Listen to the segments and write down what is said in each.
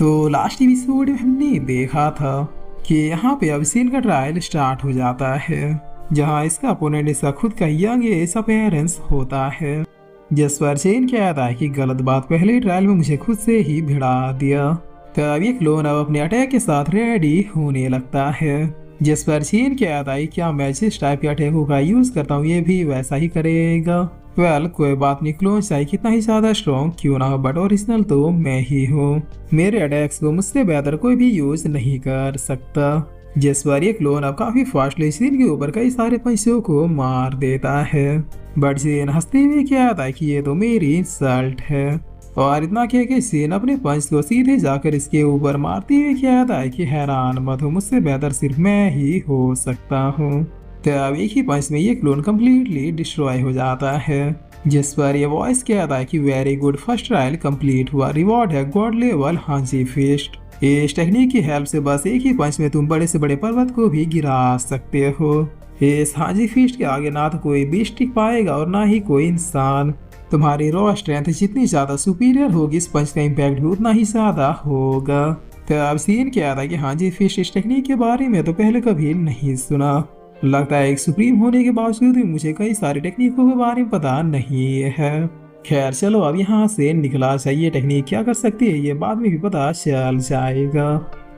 तो last episode में हमने देखा था कि यहाँ पे अब सीन का ट्रायल स्टार्ट हो जाता है, जहाँ इसका अपोनेंट इसका खुद का यंग एज अपीयरेंस होता है, जिस पर चेन कहता है कि गलत बात पहले ट्रायल में मुझे खुद से ही भिड़ा दिया। तब ये क्लोन अब अपने अटैक के साथ रेडी होने लगता है, जिस पर चेन कहता है क्या मैं जिस टाइप के अटैकों का यूज करता हूँ ये भी वैसा ही करेगा। कोई बात नहीं, क्लोन चाहे कितना ही ज्यादा स्ट्रॉन्ग क्यों ना हो, बट ओरिजिनल तो मैं ही हूँ। मेरे अटैक्स को मुझसे बेहतर कोई भी यूज नहीं कर सकता। जिस पर ये क्लोन अब काफी फास्टली सीन के ऊपर कई सारे पंचों को मार देता है, बट सीन हंसते हुए कहता है कि ये तो मेरी इंसल्ट है। और इतना कह के सीन अपने पंच को सीधे जाकर इसके ऊपर मारते हुए कहता है कि हैरान मत हो, मुझसे बेहतर सिर्फ मैं ही हो सकता हूँ। तब एक ही पंच में ये क्लोन कम्प्लीटली डिस्ट्रॉय हो जाता है, जिस पर ये वॉइस कहता है कि very good, first trial complete हुआ, रिवॉर्ड है गॉड लेवल हांजी फिस्ट। इस टेक्निक की हेल्प से बस एक ही पंच में तुम बड़े से बड़े पर्वत को भी गिरा सकते हो। इस हांजी फिस्ट के आगे ना तो कोई बीस्ट टिक पाएगा और ना ही कोई इंसान। तुम्हारी रॉ स्ट्रेंथ जितनी ज्यादा सुपीरियर होगी, इस पंच का इम्पैक्ट भी उतना ही ज्यादा होगा। तब सीन क्या था कि हांजी फिस्ट इस टेक्निक के बारे में तो पहले कभी नहीं सुना। लगता है एक सुप्रीम होने के बावजूद भी मुझे कई सारी टेक्निकों के बारे में पता नहीं है। खैर चलो अब यहाँ से निकला चाहिए, टेक्निक क्या कर सकती है ये बाद में भी पता चल जाएगा।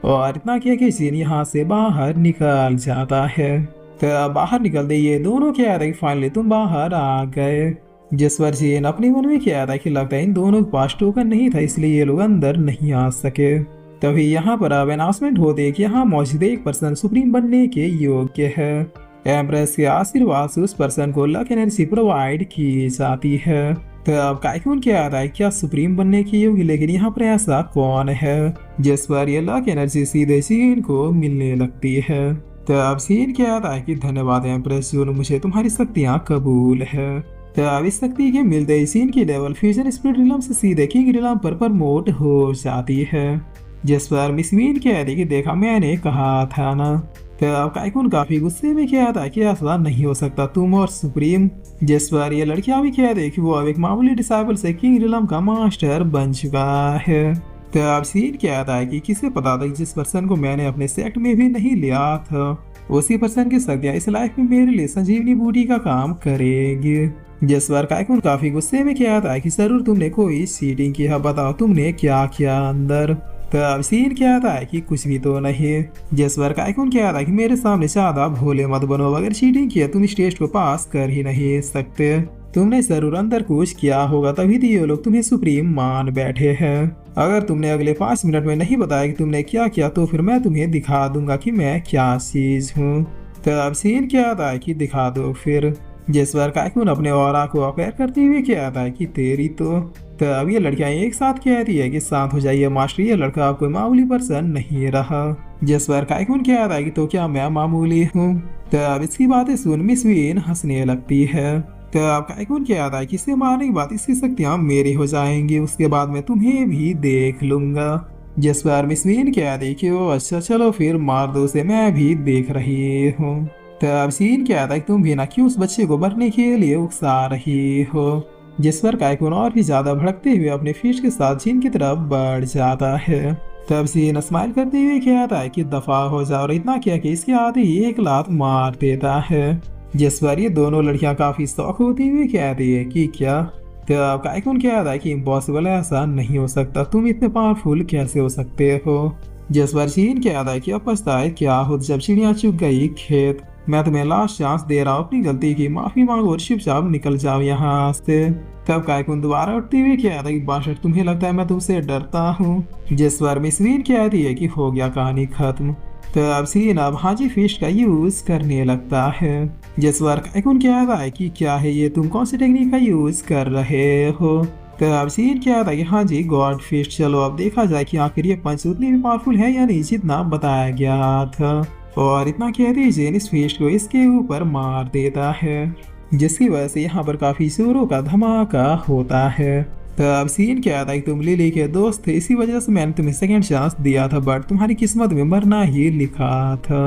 और इतना किया कि सीन यहाँ से बाहर निकल जाता है। तो बाहर निकलते ये दोनों क्या था कि फाइनली तुम बाहर आ गए। जिस पर सीन अपने मन में क्या था कि लगता है इन दोनों के पास टोकन नहीं था, इसलिए ये लोग अंदर नहीं आ सके। तभी यहाँ पर अब अनाउंसमेंट होते कि यहाँ मौजूद एक पर्सन सुप्रीम बनने के योग्य है। एम्प्रेस के आशीर्वाद से उस पर्सन को लक एनर्जी प्रोवाइड की जाती है। तो अब काइकून क्या आता है क्या सुप्रीम बनने के योग्य, लेकिन यहाँ पर ऐसा कौन है। जिस पर ये लक एनर्जी सीधे सीन को मिलने लगती है। तो अब सीन क्या आता है कि धन्यवाद एम्प्रेस, जो मुझे तुम्हारी शक्तियाँ कबूल है। तो अब इस शक्ति के मिलते ही सीन की लेवल फ्यूजन स्पिरिट रिलम से सीधे किंग रिलम पर प्रमोट हो जाती है। जिस पर मिस वीन कह रही कि देखा मैंने कहा था ना। तो अब काइकून काफी गुस्से में कहा था कि ऐसा नहीं हो सकता, तुम और सुप्रीम। जिस पर ये लड़कियां भी कह रही कि वो अब एक मामूली डिसाइबल से किंग रिलम का मास्टर बन चुका है। तो अब सीन कहता है कि किसे पता था कि जिस पर्सन को मैंने अपने सेक्ट में भी नहीं लिया था, उसी पर्सन की शक्तियां इस लाइफ में मेरे लिए संजीवनी बूटी का काम करेगी। जिस पर काइकून काफी गुस्से में कहता है कि जरूर तुमने कोई चीटिंग किया, बताओ तुमने क्या किया अंदर। तो अब सीन क्या आता है कि कुछ भी तो नहीं। जिस पर काइकून क्या आता है कि मेरे सामने ज्यादा भोले मत बनो, अगर चीटिंग किया तुम इस टेस्ट को पास कर ही नहीं सकते। तुमने जरूर अंदर कुछ किया होगा, तभी तो ये लोग तुम्हें सुप्रीम मान बैठे हैं। अगर तुमने अगले 5 मिनट में नहीं बताया कि तुमने क्या किया, तो फिर मैं तुम्हें दिखा दूंगा कि मैं क्या चीज हूँ। तो अब सीन क्या आता है कि दिखा दो फिर। जिस पर काइकून अपने ऑरा को अपेयर करते हुए क्या आता है कि तेरी तो। अब ये लड़कियां एक साथ कहती है कि शांत हो जाइए मास्टर, ये लड़का आपको मामूली पर्सन नहीं रहा। जिस पर काइकून क्या आता है कि तो क्या मैं मामूली हूँ। तो अब इसकी बातें सुन मिस वीन हंसने लगती है। तो अब काइकून क्या आता है कि इसे मारने के बाद इसकी शक्तियां मेरी हो जाएंगी, उसके बाद मैं तुम्हें भी देख लूंगा। जिस पर मिस वीन क्या आती कि ओ अच्छा चलो फिर मार दो उसे, मैं भी देख रही हूँ। तो अब सीन क्या आता है तुम भी ना क्यों उस बच्चे को मरने के लिए उकसा रही हो। जिस पर काइकून और भी ज्यादा भड़कते हुए अपने फिश के साथ चीन की तरफ बढ़ जाता है। तब सीन स्माइल करते हुए कहता है कि दफा हो जाओ, और इतना क्या कि इसके आते ही एक लात मार देता है। जिस पर ये दोनों लड़कियां काफी शौक होती हुई कहती है कि क्या। तो अब काइकून कहता है कि इम्पॉसिबल, ऐसा नहीं हो सकता, तुम इतने पावरफुल कैसे हो सकते हो। जिस पर चीन कहता है कि अब पछताए क्या हो जब चिड़िया चुग गई खेत। मैं तुम्हें लास्ट चांस दे रहा हूँ, अपनी गलती की माफी मांगो और चुपचाप निकल जाओ यहाँ से। तब काइकून दोबारा उठते हुए कहता है कि बाशर, तुम्हें लगता है मैं तुमसे डरता हूँ। जिस पर मिस वीन कहती है कि हो गया कहानी खत्म। तब सीन अब हाजी फिस्ट का यूज करने लगता है। जिस पर काइकून कहता है कि क्या है ये, तुम कौन सी टेक्निक का यूज कर रहे हो। तब सीन कहता है कि हाँ जी गॉड फिस्ट, चलो अब देखा जाए कि आखिर ये पंच उतनी भी पावरफुल है या नहीं जितना बताया गया था। और इतना कहते जेन इस फिस्ट को इसके ऊपर मार देता है, जिसकी वजह से यहाँ पर काफी जोरों का धमाका होता है। तब सीन क्या आता है कि तुम लिली के दोस्त थे, इसी वजह से मैंने तुम्हें सेकंड चांस दिया था, बट तुम्हारी किस्मत में मरना ही लिखा था।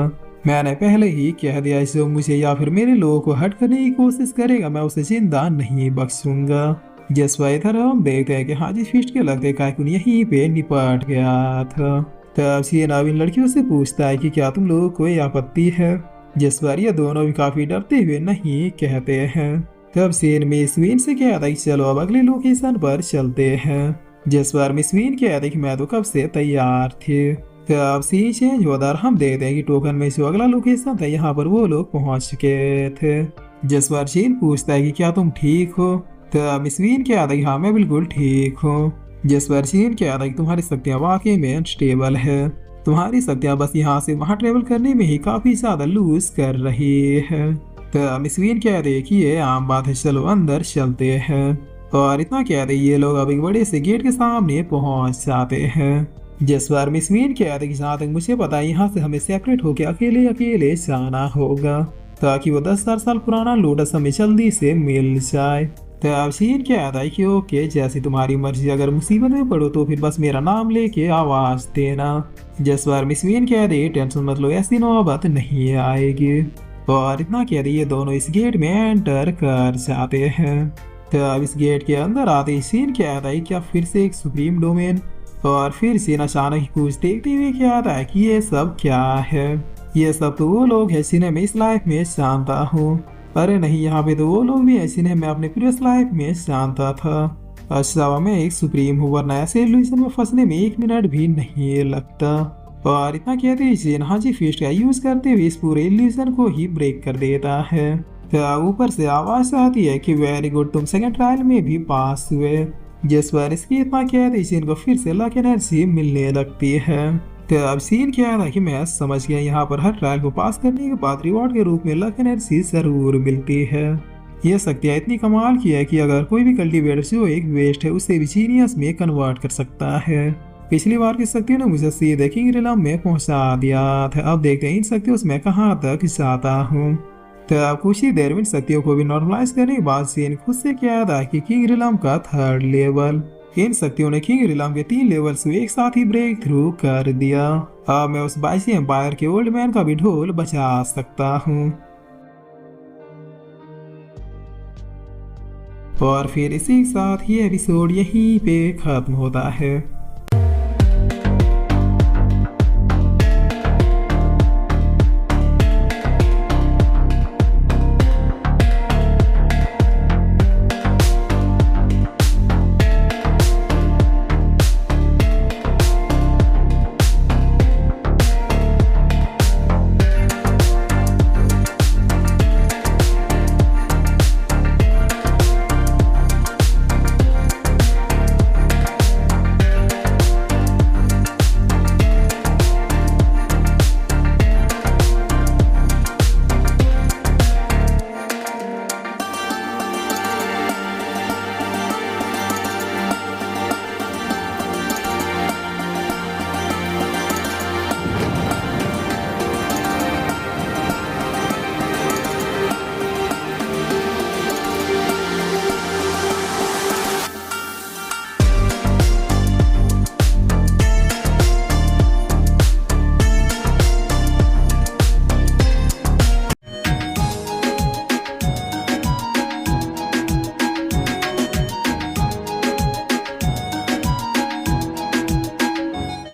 मैंने पहले ही कह दिया, जो मुझे या फिर मेरे लोगों को हट करने की कोशिश करेगा मैं उसे जिंदा नहीं बख्शूंगा। जसवा इधर हम देखते हैं कि हाजी फिस्ट के लगते कायकुन यहीं पे निपट गया था। तब सीन अब इन लड़कियों से पूछता है कि क्या तुम लोगों को कोई आपत्ति है। जसवार ये दोनों भी काफी डरते हुए नहीं कहते हैं। तब सीन मिस वीन से कहता है कि चलो अब अगले लोकेशन पर चलते हैं। जसवार मिस वीन कहते हैं कि मैं तो कब से तैयार थे। तब सीन चेंज होता और हम देखते हैं कि टोकन में जो अगला लोकेशन था यहाँ पर वो लोग पहुंच चुके थे। जसवार चीन पूछता है कि क्या तुम ठीक हो। तब मिस वीन कहता है कि हाँ मैं बिल्कुल ठीक हूँ। जसवार चीन कहता है कि तुम्हारी शक्तियाँ वाकई में अनस्टेबल है। तुम्हारी शक्तियाँ बस यहाँ से वहाँ ट्रेवल करने में ही काफी ज्यादा लूज कर रही है। तो मिस वीन कहते हैं कि ये आम बात है, चलो अंदर चलते हैं। और इतना कहते ये लोग अब एक बड़े से गेट के सामने पहुंच जाते हैं। जिस बार मिस वीन कहते कि जहाँ तक मुझे पता है यहाँ से हमें सेपरेट होकर अकेले अकेले जाना होगा ताकि वो 10,000 साल पुराना लोटस हमें जल्दी से मिल जाए। तो अब सीन कहता है कि ओके जैसी तुम्हारी मर्जी, अगर मुसीबत में पड़ो तो फिर बस मेरा नाम लेके आवाज देना। जिस बार मिस वीन कह रही टेंशन मत लो, ऐसी नौबत नहीं आएगी। और इतना कह रही ये दोनों इस गेट में एंटर कर जाते हैं। तो अब इस गेट के अंदर आते ही सीन कहता है क्या फिर से एक सुप्रीम डोमेन। और फिर सीन अचानक कुछ देखते हुए कहता है कि ये सब क्या है। ये सब तो वो लोग हैं जिन्हें मैं इस लाइफ में जानता हूँ। अरे नहीं, यहाँ पे तो वो लोग भी हैं जिन्हें मैं अपने प्रीवियस लाइफ में जानता था। अच्छा मैं एक सुप्रीम हूँ, वरना ऐसे इल्यूजन में फंसने में 1 मिनट भी नहीं लगता। और इतना कहते ही जिन हाजी फिस्ट का यूज करते हुए इस पूरे इल्यूजन को ही ब्रेक कर देता है। तो ऊपर से आवाज आती है कि वेरी गुड, तुम सेकंड ट्रायल में भी पास हुए। जिस पर इसकी इतना कहते जिन को फिर से लक एनर्जी मिलने लगती है। तो अब सीन क्या था कि मैं समझ गया, यहाँ पर हर ट्रायल को पास करने के बाद रिवॉर्ड के रूप में लक एनर्जी जरूर मिलती है। ये शक्तियाँ इतनी कमाल की है कि अगर कोई भी कल्टीवेटर जो एक वेस्ट है उसे भी जीनियस में कन्वर्ट कर सकता है। पिछली बार की शक्तियों ने मुझे सीधे किंग रिलम में पहुंचा दिया था। अब देखते हैं इन शक्तियों से मैं कहाँ तक जाता हूँ। तो अब कुछ ही देर में इन शक्तियों को भी नॉर्मलाइज करने के बाद सीन खुद से क्या था कि किंग रिलम का 3rd लेवल। इन शक्तियों ने किंग रिलम के 3 लेवल्स को एक साथ ही ब्रेक थ्रू कर दिया। अब मैं उस बाइसी एम्पायर के ओल्ड मैन का भी ढोल बजा सकता हूँ। और फिर इसी के साथ ये एपिसोड यहीं पे खत्म होता है।